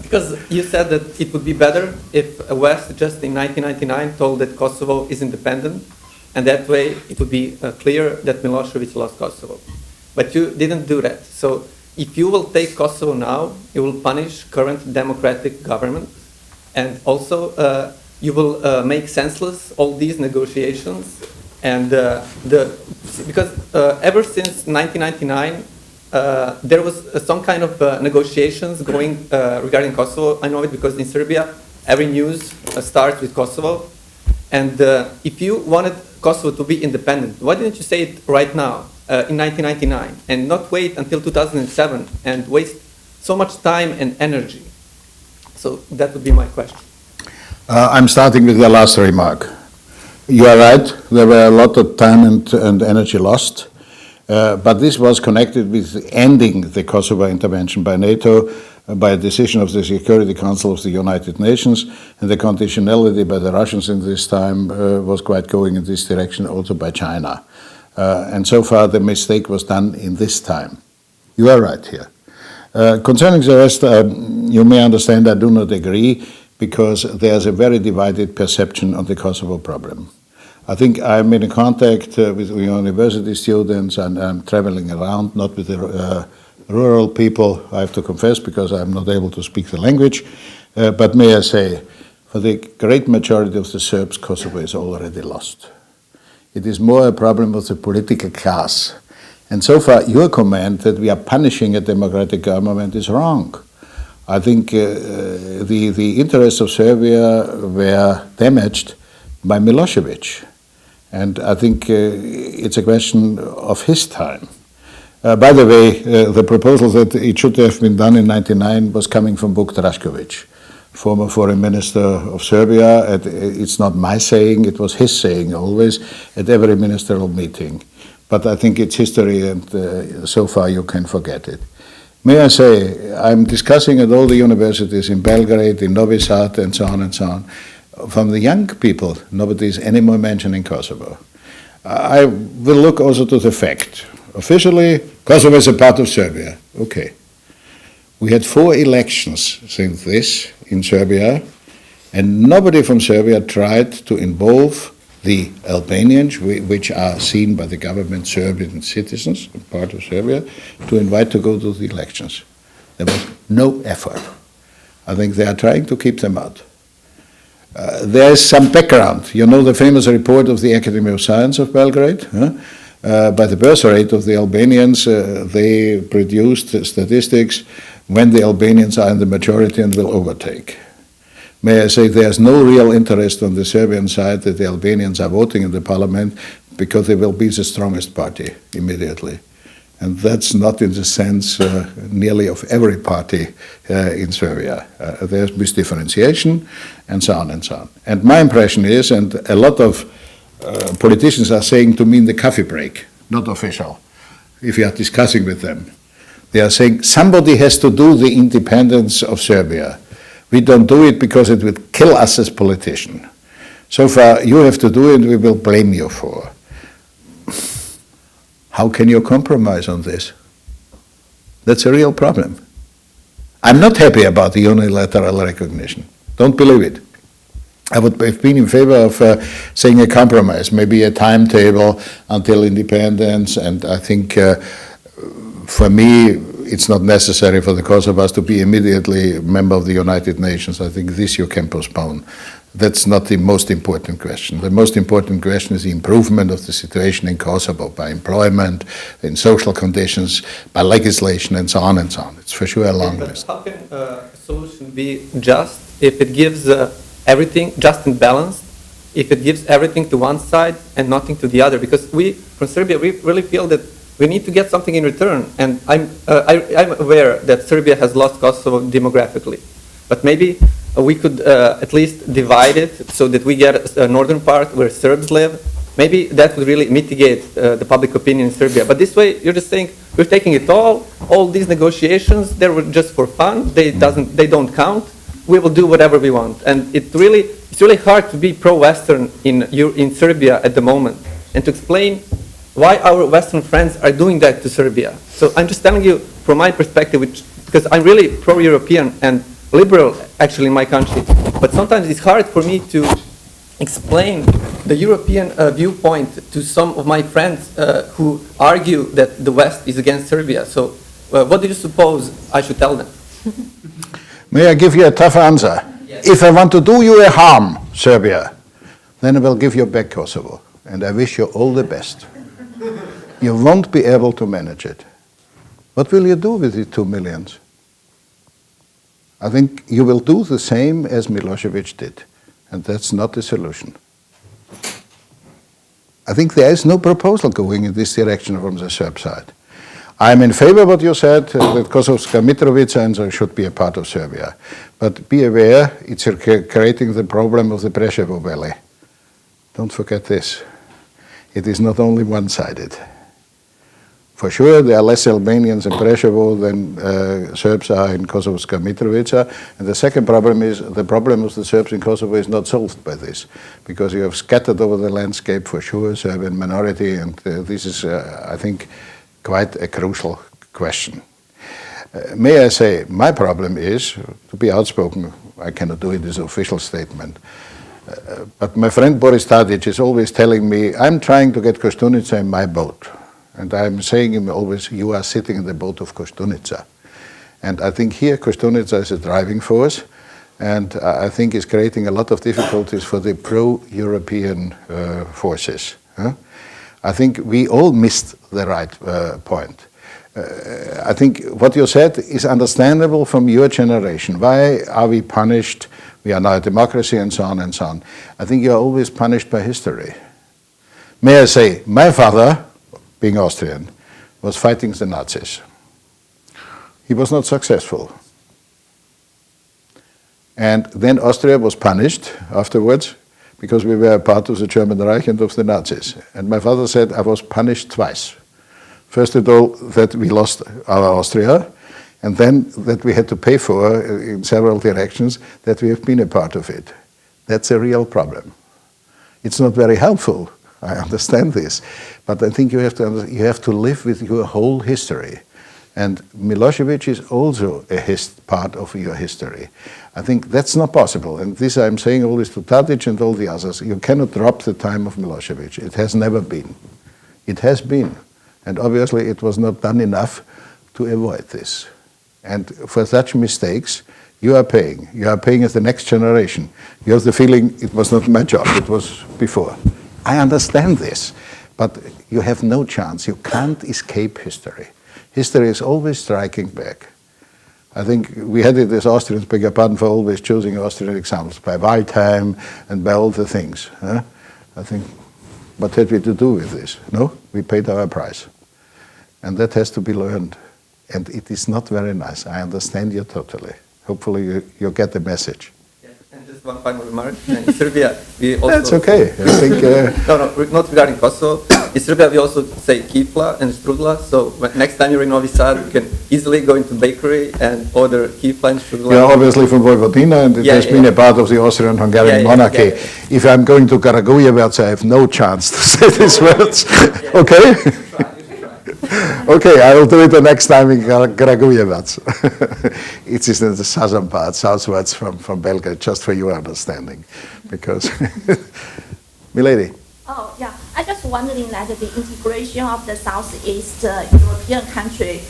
Because you said that it would be better if West just in 1999 told that Kosovo is independent, and that way it would be clear that Milosevic lost Kosovo. But you didn't do that. So if you will take Kosovo now, you will punish current democratic government, and also you will make senseless all these negotiations. And because ever since 1999, there was some kind of negotiations going regarding Kosovo. I know it because in Serbia, every news starts with Kosovo. And if you wanted Kosovo to be independent, why didn't you say it right now? In 1999 and not wait until 2007 and waste so much time and energy? So that would be my question. I'm starting with the last remark. You are right, there were a lot of time and energy lost, but this was connected with ending the Kosovo intervention by NATO by a decision of the Security Council of the United Nations, and the conditionality by the Russians in this time was quite going in this direction, also by China. And so far the mistake was done in this time. You are right here. Concerning the rest, you may understand I do not agree because there's a very divided perception on the Kosovo problem. I think I'm in contact with university students and I'm traveling around, not with the rural people, I have to confess, because I'm not able to speak the language. But may I say, for the great majority of the Serbs, Kosovo is already lost. It is more a problem of the political class. And so far, your comment that we are punishing a democratic government is wrong. I think the interests of Serbia were damaged by Milosevic. And I think it's a question of his time. By the way, the proposal that it should have been done in '99 was coming from Vuk Drašković, former foreign minister of Serbia. It's not my saying, it was his saying always at every ministerial meeting. But I think it's history, and so far you can forget it. May I say, I'm discussing at all the universities in Belgrade, in Novi Sad, and so on and so on. From the young people, nobody is anymore mentioning Kosovo. I will look also to the fact. Officially, Kosovo is a part of Serbia. Okay. We had 4 elections since this in Serbia, and nobody from Serbia tried to involve the Albanians, which are seen by the government Serbian citizens, part of Serbia, to invite to go to the elections. There was no effort. I think they are trying to keep them out. There is some background. You know the famous report of the Academy of Science of Belgrade? By the birth rate of the Albanians, they produced statistics when the Albanians are in the majority and will overtake. May I say there's no real interest on the Serbian side that the Albanians are voting in the parliament because they will be the strongest party immediately. And that's not in the sense nearly of every party in Serbia. There's misdifferentiation and so on and so on. And my impression is, and a lot of politicians are saying to me in the coffee break, not official, if you are discussing with them, they are saying somebody has to do the independence of Serbia. We don't do it because it would kill us as politicians. So far, you have to do it, we will blame you for. How can you compromise on this? That's a real problem. I'm not happy about the unilateral recognition. Don't believe it. I would have been in favor of saying a compromise, maybe a timetable until independence, and I think for me, it's not necessary for the Kosovars to be immediately a member of the United Nations. I think this you can postpone. That's not the most important question. The most important question is the improvement of the situation in Kosovo by employment, in social conditions, by legislation, and so on and so on. It's for sure a long list. How can a solution be just if it gives everything just and balanced, if it gives everything to one side and nothing to the other? Because we, from Serbia, we really feel that we need to get something in return. And I'm aware that Serbia has lost Kosovo demographically. But maybe we could at least divide it so that we get a northern part where Serbs live. Maybe that would really mitigate the public opinion in Serbia. But this way, you're just saying, we're taking it all these negotiations, they were just for fun, they don't count. We will do whatever we want. And it's really hard to be pro-Western in Serbia at the moment and to explain why our Western friends are doing that to Serbia. So I'm just telling you from my perspective, because I'm really pro-European and liberal actually in my country, but sometimes it's hard for me to explain the European viewpoint to some of my friends who argue that the West is against Serbia. So what do you suppose I should tell them? May I give you a tough answer? Yes. If I want to do you a harm, Serbia, then I will give you back Kosovo. And I wish you all the best. You won't be able to manage it. What will you do with the 2 million? I think you will do the same as Milosevic did. And that's not the solution. I think there is no proposal going in this direction from the Serb side. I'm in favor of what you said, that Kosovska Mitrovica should be a part of Serbia. But be aware, it's creating the problem of the Preševo Valley. Don't forget this. It is not only one-sided. For sure, there are less Albanians in Preševo than Serbs are in Kosovska Mitrovica. And the second problem is, the problem of the Serbs in Kosovo is not solved by this, because you have scattered over the landscape, for sure, Serbian minority, and this is, I think, quite a crucial question. May I say, my problem is, to be outspoken, I cannot do it as an official statement, but my friend Boris Tadic is always telling me, I'm trying to get Koštunica in my boat. And I'm saying him always, you are sitting in the boat of Koštunica. And I think here Koštunica is a driving force, and I think it's creating a lot of difficulties for the pro-European forces. I think we all missed the right point. I think what you said is understandable from your generation. Why are we punished? We are now a democracy and so on and so on. I think you are always punished by history. May I say, my father, being Austrian, was fighting the Nazis. He was not successful. And then Austria was punished afterwards because we were a part of the German Reich and of the Nazis. And my father said I was punished twice. First of all, that we lost our Austria, and then that we had to pay for, in several directions, that we have been a part of it. That's a real problem. It's not very helpful, I understand this, but I think you have to live with your whole history. And Milosevic is also a part of your history. I think that's not possible, and this I'm saying always to Tadic and all the others. You cannot drop the time of Milosevic. It has never been. It has been, and obviously it was not done enough to avoid this. And for such mistakes, you are paying. You are paying as the next generation. You have the feeling it was not my job, it was before. I understand this, but you have no chance. You can't escape history. History is always striking back. I think we had it as Austrians, beg your pardon for always choosing Austrian examples, by Waldheim and by all the things. I think, what had we to do with this? No, we paid our price. And that has to be learned. And it is not very nice. I understand you totally. Hopefully you get the message. Yes, and just one final remark. In Serbia, we also... That's okay. I think... No, not regarding Kosovo. In Serbia, we also say kifla and strudla. So next time you're in Novi Sad, you can easily go into bakery and order kifla and strudla. You're obviously from Vojvodina, and it has been a part of the Austrian-Hungarian monarchy. If I'm going to Krakow, I have no chance to say these words. Okay? Okay, I will do it the next time in Kragujevac. It is in the southern part, southwards from Belgrade, just for your understanding. Because, milady. Oh, yeah. I just wondering that the integration of the Southeast European country,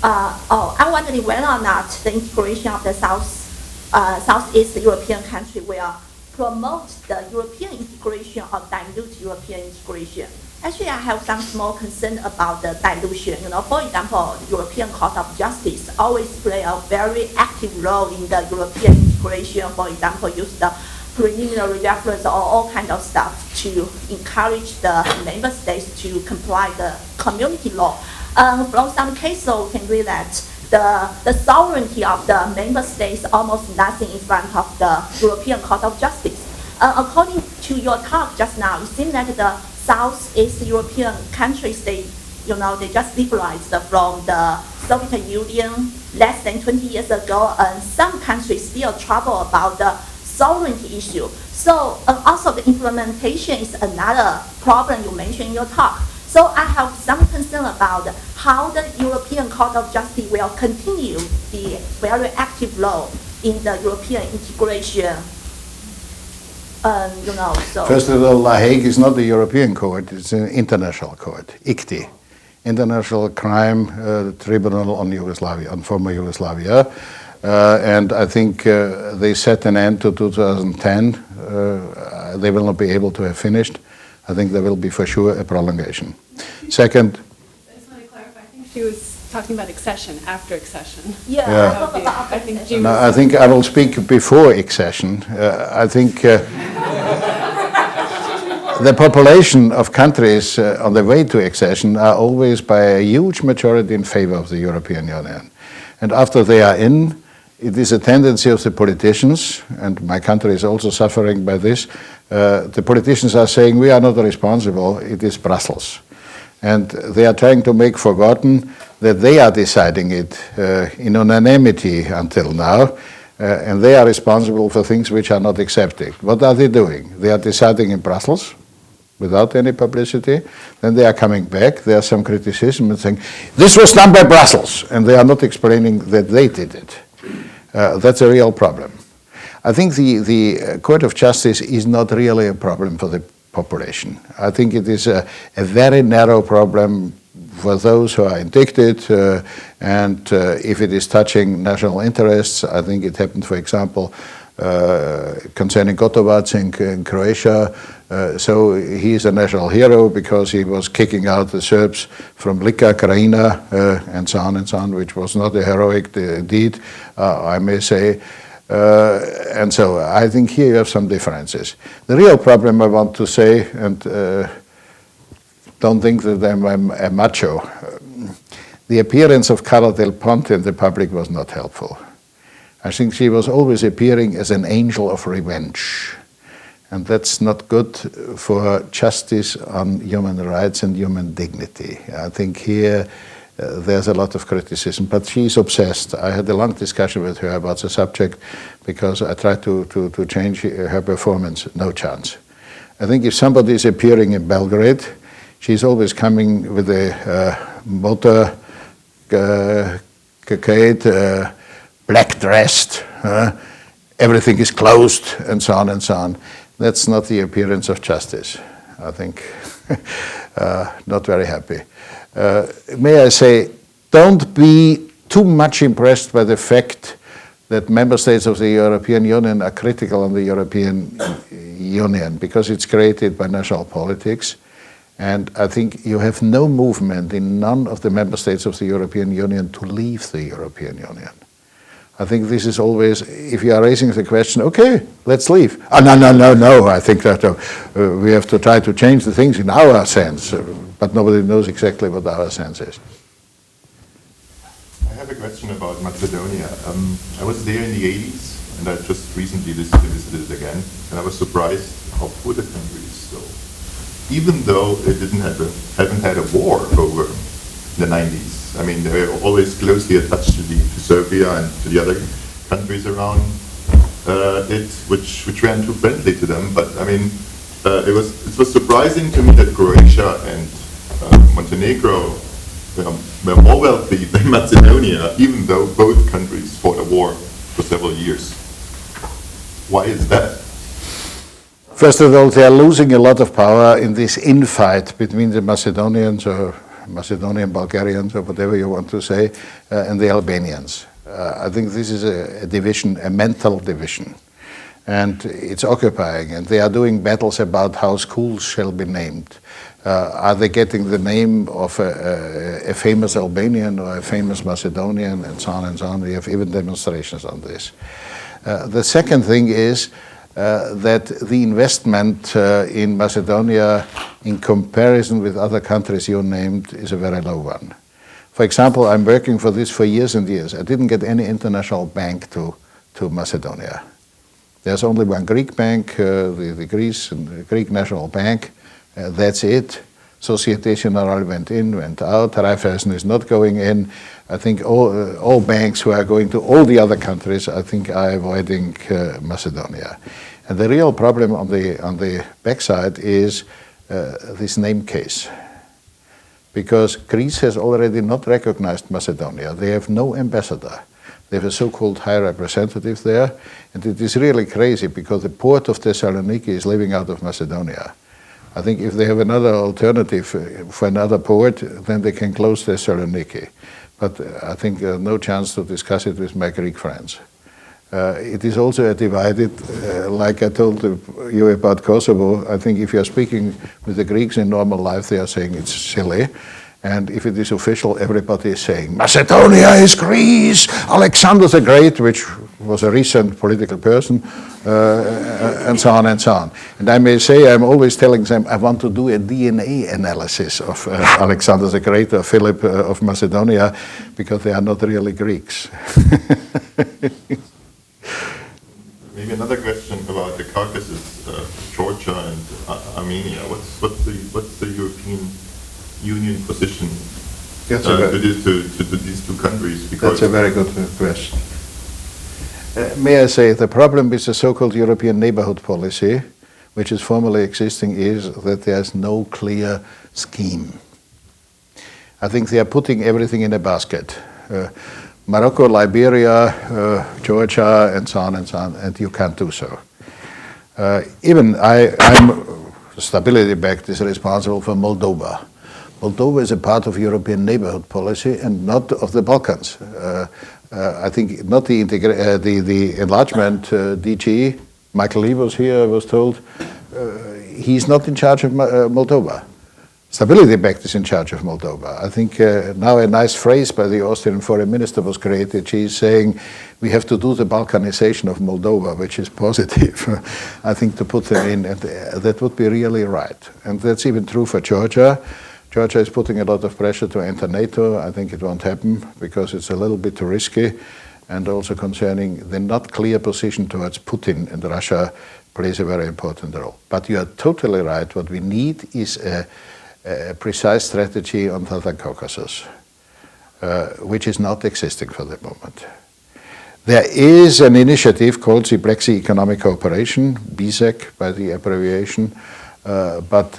I'm wondering whether or not the integration of the Southeast European country will promote the European integration or dilute European integration. Actually, I have some small concern about the dilution. For example, the European Court of Justice always play a very active role in the European integration. For example, use the preliminary reference or all kind of stuff to encourage the member states to comply the community law. From some cases, we can read that the sovereignty of the member states almost nothing in front of the European Court of Justice. According to your talk just now, it seems that the Southeast European countries, they just liberalized from the Soviet Union less than 20 years ago, and some countries still trouble about the sovereignty issue. So also the implementation is another problem you mentioned in your talk. So I have some concern about how the European Court of Justice will continue the very active role in the European integration. First of all, La Hague is not a European court, it's an international court, ICTY, International Crime Tribunal on Yugoslavia, on former Yugoslavia. And I think they set an end to 2010. They will not be able to have finished. I think there will be for sure a prolongation. Second. I just want to clarify, I think she was talking about accession, after accession. Yeah. I think I will speak before accession. I think the population of countries on the way to accession are always by a huge majority in favor of the European Union. And after they are in, it is a tendency of the politicians, and my country is also suffering by this. The politicians are saying we are not responsible, it is Brussels. And they are trying to make forgotten that they are deciding it in unanimity until now, and they are responsible for things which are not accepted. What are they doing? They are deciding in Brussels without any publicity. Then they are coming back. There is some criticism and saying, this was done by Brussels, and they are not explaining that they did it. That's a real problem. I think the Court of Justice is not really a problem for the population. I think it is a very narrow problem for those who are indicted, and if it is touching national interests. I think it happened, for example, concerning Gotovac in Croatia. So he is a national hero because he was kicking out the Serbs from Lika, Krajina, and so on, which was not a heroic deed, I may say. And so I think here you have some differences. The real problem I want to say, and don't think that I'm a macho, the appearance of Cara del Ponte in the public was not helpful. I think she was always appearing as an angel of revenge. And that's not good for justice on human rights and human dignity. I think here there's a lot of criticism, but she's obsessed. I had a long discussion with her about the subject because I tried to change her performance. No chance. I think if somebody is appearing in Belgrade, she's always coming with a motorcade, black-dressed, everything is closed, and so on and so on. That's not the appearance of justice, I think. Not very happy. May I say, don't be too much impressed by the fact that member states of the European Union are critical on the European Union, because it's created by national politics. And I think you have no movement in none of the member states of the European Union to leave the European Union. I think this is always, if you are raising the question, okay, let's leave. Oh, no, I think that we have to try to change the things in our sense, but nobody knows exactly what our sense is. I have a question about Macedonia. I was there in the 80s, and I just recently visited it again, and I was surprised how poor the country is still. Even though they haven't had a war over the 90s. I mean, they were always closely attached to Serbia and to the other countries around it, which weren't too friendly to them. But I mean, it was surprising to me that Croatia and Montenegro were more wealthy than Macedonia, even though both countries fought a war for several years. Why is that? First of all, they are losing a lot of power in this infight between the Macedonians or Macedonian Bulgarians, or whatever you want to say, and the Albanians. I think this is a division, a mental division, and it's occupying, and they are doing battles about how schools shall be named. Are they getting the name of a famous Albanian or a famous Macedonian, and so on and so on. We have even demonstrations on this. The second thing is that the investment in Macedonia in comparison with other countries you named is a very low one. For example, I'm working for this for years and years. I didn't get any international bank to Macedonia. There's only one Greek bank, the Greek National Bank. That's it. Societe Generale went in, went out. Raiffeisen is not going in. I think all banks who are going to all the other countries, I think, are avoiding Macedonia. And the real problem on the backside is this name case. Because Greece has already not recognized Macedonia. They have no ambassador. They have a so-called high representative there. And it is really crazy because the port of Thessaloniki is living out of Macedonia. I think if they have another alternative for another port, then they can close Thessaloniki. But I think no chance to discuss it with my Greek friends. It is also a divided, like I told you about Kosovo, I think if you're speaking with the Greeks in normal life, they are saying it's silly. And if it is official, everybody is saying, Macedonia is Greece, Alexander the Great, which was a recent political person, and so on and so on. And I may say, I'm always telling them, I want to do a DNA analysis of Alexander the Great or Philip of Macedonia, because they are not really Greeks. Maybe another question about the Caucasus, Georgia and Armenia. What's the European Union position to these two countries? Because that's a very good question. May I say, the problem with the so-called European neighborhood policy, which is formally existing, is that there's no clear scheme. I think they are putting everything in a basket. Morocco, Liberia, Georgia, and so on, and you can't do so. Even I'm Stability Pact is responsible for Moldova. Moldova is a part of European neighborhood policy and not of the Balkans. I think not the enlargement DG, Michael Lee was here, I was told, he's not in charge of Moldova. Stability Pact is in charge of Moldova. I think now a nice phrase by the Austrian foreign minister was created. She's saying we have to do the Balkanization of Moldova, which is positive, I think, to put them in. And that would be really right. And that's even true for Georgia. Georgia is putting a lot of pressure to enter NATO. I think it won't happen because it's a little bit too risky, and also concerning the not clear position towards Putin and Russia plays a very important role. But you are totally right. What we need is a precise strategy on Southern Caucasus, which is not existing for the moment. There is an initiative called the Black Sea Economic Cooperation, BSEC by the abbreviation, but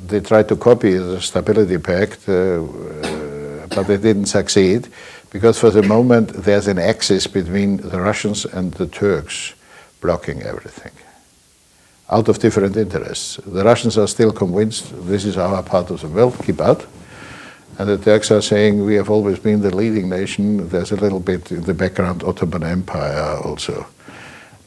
they tried to copy the Stability Pact, but they didn't succeed, because for the moment there's an axis between the Russians and the Turks blocking everything, out of different interests. The Russians are still convinced this is our part of the world, keep out. And the Turks are saying we have always been the leading nation. There's a little bit in the background Ottoman Empire also.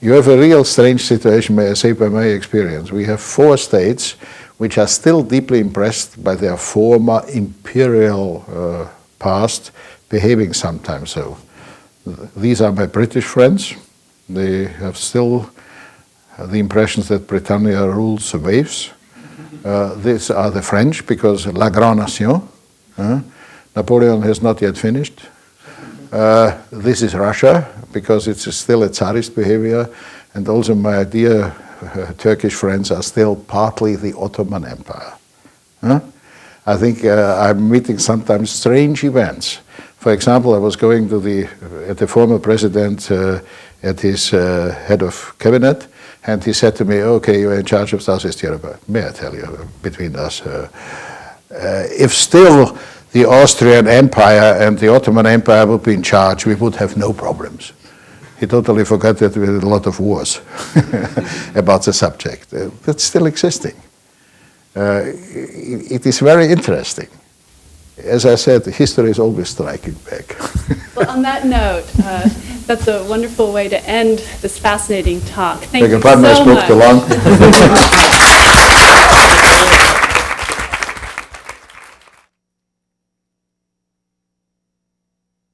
You have a real strange situation, may I say, by my experience. We have 4 states which are still deeply impressed by their former imperial past, behaving sometimes so. These are my British friends. They have still the impressions that Britannia rules the waves. These are the French, because la grande nation. Napoleon has not yet finished. This is Russia, because it's still a Tsarist behavior, and also my dear Turkish friends are still partly the Ottoman Empire. I think I'm meeting sometimes strange events. For example, I was going to at the former president at his head of cabinet, and he said to me, okay, you're in charge of Southeast Europe. May I tell you, between us, if still the Austrian Empire and the Ottoman Empire would be in charge, we would have no problems. He totally forgot that we had a lot of wars about the subject. That's still existing. It is very interesting. As I said, history is always striking back. Well, on that note, that's a wonderful way to end this fascinating talk. Thank you Pardon, I so spoke much. too long.